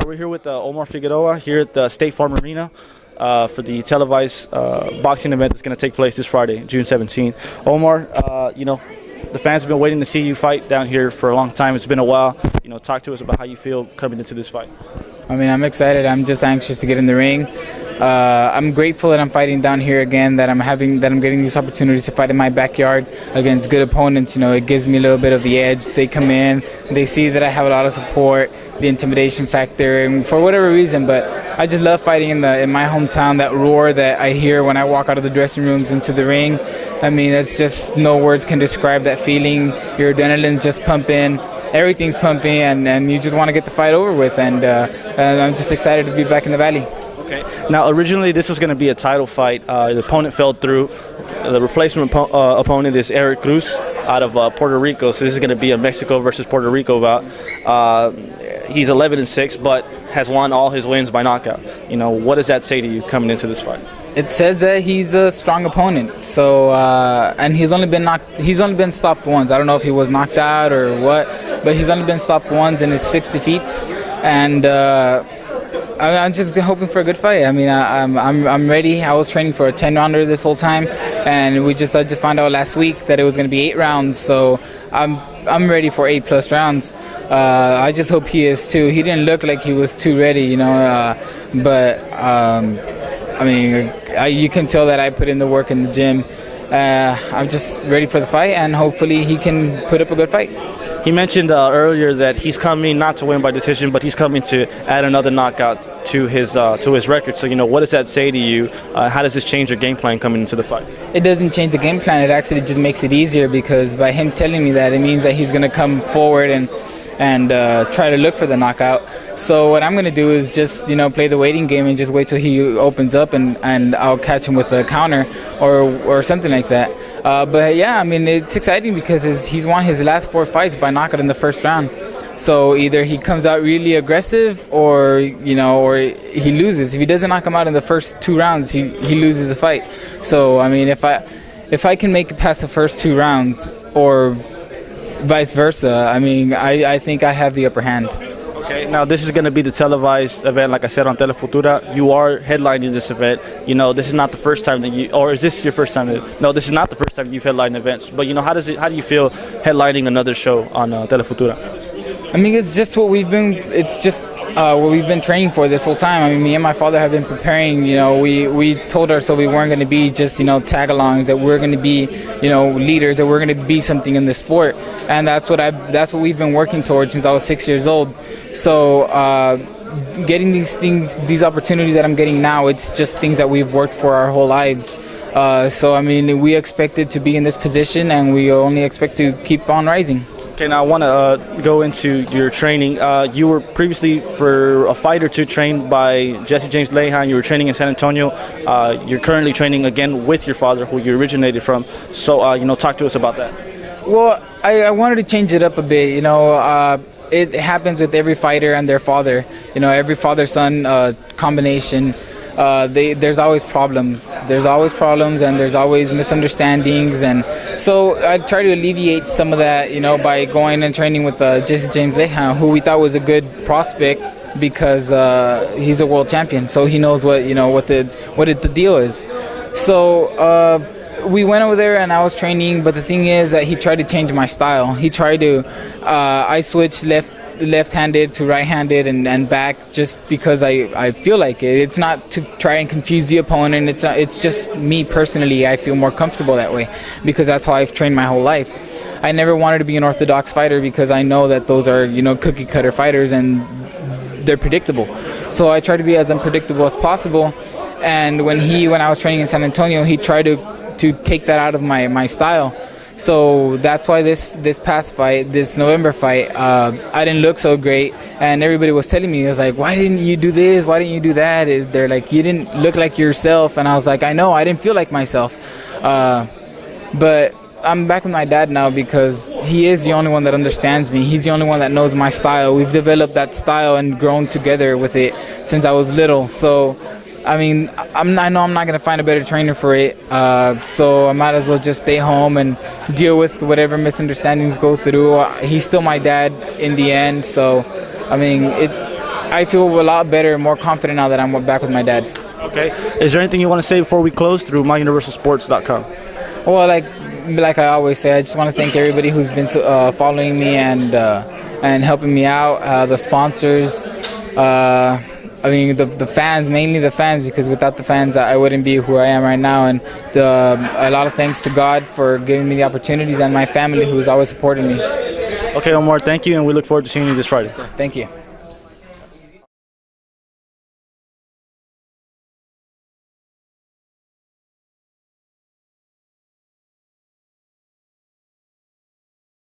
we're here with Omar Figueroa here at the State Farm Arena for the televised boxing event that's going to take place this Friday, June 17th. Omar, the fans have been waiting to see you fight down here for a long time. It's been a while. Talk to us about how you feel coming into this fight. I mean, I'm excited. I'm just anxious to get in the ring. I'm grateful that I'm fighting down here again, that I'm getting these opportunities to fight in my backyard against good opponents. It gives me a little bit of the edge. They come in, they see that I have a lot of support, the intimidation factor, and for whatever reason, but I just love fighting in my hometown. That roar that I hear when I walk out of the dressing rooms into the ring, I mean, that's just, no words can describe that feeling. Your adrenaline's just pumping, everything's pumping, and you just want to get the fight over with, and I'm just excited to be back in the Valley. Okay. Now, originally this was going to be a title fight. The opponent fell through. The replacement opponent is Eric Cruz out of Puerto Rico. So this is going to be a Mexico versus Puerto Rico bout. He's 11-6, but has won all his wins by knockout. What does that say to you coming into this fight? It says that he's a strong opponent. So and he's only been stopped once. I don't know if he was knocked out or what, but he's only been stopped once in his 6 defeats, and I'm just hoping for a good fight. I mean, I'm ready. I was training for a 10-rounder this whole time, and I just found out last week that it was going to be 8 rounds. So I'm ready for 8+ rounds. I just hope he is too. He didn't look like he was too ready, but I mean, you can tell that I put in the work in the gym. I'm just ready for the fight, and hopefully he can put up a good fight. He mentioned earlier that he's coming not to win by decision, but he's coming to add another knockout to his record. So, what does that say to you? How does this change your game plan coming into the fight? It doesn't change the game plan. It actually just makes it easier, because by him telling me that, it means that he's going to come forward and try to look for the knockout. So what I'm going to do is just, play the waiting game and just wait till he opens up, and I'll catch him with a counter or something like that. But yeah, I mean, it's exciting because he's won his last 4 fights by knockout in the first round. So either he comes out really aggressive, or or he loses. If he doesn't knock him out in the first 2 rounds, he loses the fight. So I mean, if I can make it past the first 2 rounds, or vice versa, I mean, I think I have the upper hand. Okay, now this is going to be the televised event, like I said, on Telefutura. You are headlining this event. This is not the first time that or is this your first time? No, this is not the first time you've headlined events. But how do you feel headlining another show on Telefutura? I mean, it's just what we've been. It's just what we've been training for this whole time. I mean, me and my father have been preparing. We told ourselves we weren't going to be just tag-alongs. That we're going to be leaders. That we're going to be something in the sport. And that's what we've been working towards since I was 6 years old. So getting these opportunities that I'm getting now, it's just things that we've worked for our whole lives. So I mean, we expected to be in this position, and we only expect to keep on rising. Okay, now I want to go into your training. You were previously, for a fight or two, trained by Jesse James Lehan. You were training in San Antonio. You're currently training again with your father, who you originated from. So, talk to us about that. Well, I wanted to change it up a bit. It happens with every fighter and their father. Every father-son combination. There's always problems. There's always problems, and there's always misunderstandings, and so I try to alleviate some of that, by going and training with Jesse James Lehan, who we thought was a good prospect, because he's a world champion, so he knows what the deal is. So we went over there, and I was training, but the thing is that he tried to change my style. He tried to I switched left-handed to right-handed and back, just because I feel like it. It's not to try and confuse the opponent. It's just me personally. I feel more comfortable that way, because that's how I've trained my whole life. I never wanted to be an orthodox fighter, because I know that those are cookie-cutter fighters, and they're predictable. So I try to be as unpredictable as possible. And when I was training in San Antonio, he tried to take that out of my style. So that's why this past fight, this November fight, I didn't look so great, and everybody was telling me, it was like, why didn't you do this? Why didn't you do that? They're like, you didn't look like yourself. And I was like, I know, I didn't feel like myself. But I'm back with my dad now, because he is the only one that understands me. He's the only one that knows my style. We've developed that style and grown together with it since I was little. So I mean, I know I'm not going to find a better trainer for it, so I might as well just stay home and deal with whatever misunderstandings go through. He's still my dad in the end, so I mean, I feel a lot better, more confident now that I'm back with my dad. Okay. Is there anything you want to say before we close through myuniversalsports.com? Well, like I always say, I just want to thank everybody who's been following me and helping me out. The sponsors, I mean the fans, mainly the fans, because without the fans I wouldn't be who I am right now. And a lot of thanks to God for giving me the opportunities, and my family who is always supporting me. Okay, Omar, thank you, and we look forward to seeing you this Friday. Thank you.